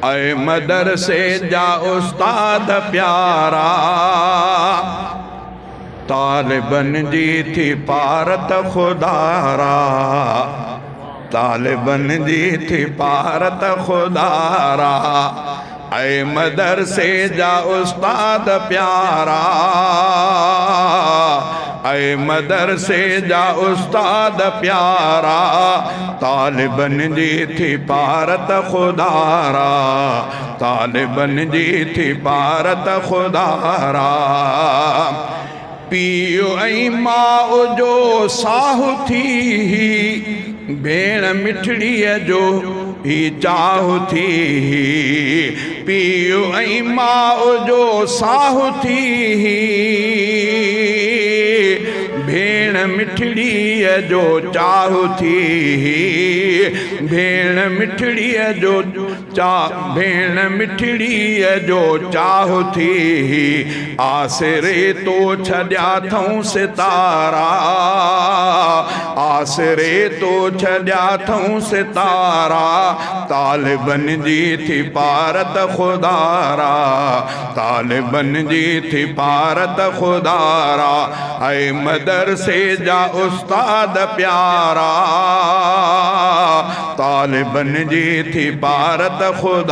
ऐ मदरसे जा उस्ताद प्यारा, तालिबन जी थी पारत खुदारा, तालिबन जी थी पारत खुदारा। ऐ मदरसे जा उस्ताद प्यारा, ऐ मदरसे जा उस्ताद प्यारा, तालिबन जी थी पारत खुदारा, तालिबन जी थी पारत खुदारा। पीउ ऐं माउ जो साहु थी, भेण मिठड़ीअ जो ही चाहु थी। पीउ ऐं माउ जो साहु थी, भेण मिठड़ीअ जो चाहु थी। भेण मिठड़ीअ जो भेण मिठड़ीअ जो चाहु थी। आसरे तो छॾिया अथऊं सितारा, आसरे तो छॾिया अथऊं सितारा, तालिबन जी थी पारत खुदारा, तालिबन जी थी पारत खुदारा। ऐ मदरसे जा उस्ताद प्यारा, तालिबन जी थी पारत खुदा।